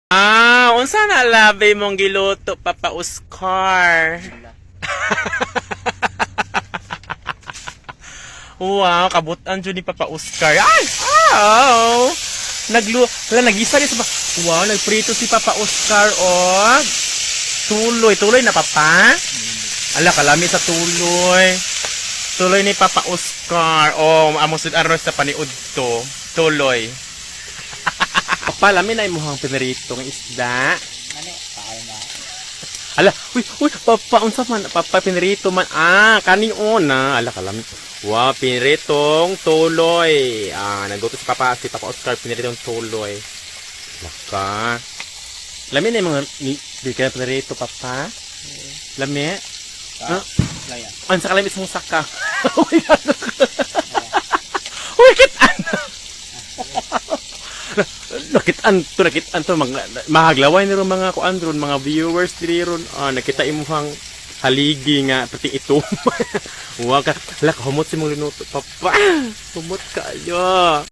Unsa na labi mong giluto, Papa Oscar? Wow, kabutan dyan ni Papa Oscar. Ay! Wow! Nagisa rin sa wow, nagprito si Papa Oscar, oh. Tuloy na, Papa. Ala, kalami sa tuloy. Tuloy ni Papa Oscar. Oh, amosid aros sa paniud to. Tuloy. Papa, lamin na imuhang pinaritong isda. Ano? Kaya na. Ala, uy, Papa, unsa man, Papa, pinirito man. Kani una. Ala, kalami. Wow, piniritong tuloy. Nagluto si Papa Oscar, piniritong tuloy. Laka. Lamin na yung mga, di ka na pinirito, Papa? Lami? Laya. Sa kalamit mong saka. Uy, uy, kitaan. Nakitaan to mahaglaway ni ron mga kuandron, mga viewers diri ron. Nakita imuhang haligi nga pati ito. Wa ka, humot si mong linuto, Papa. Humot kayo.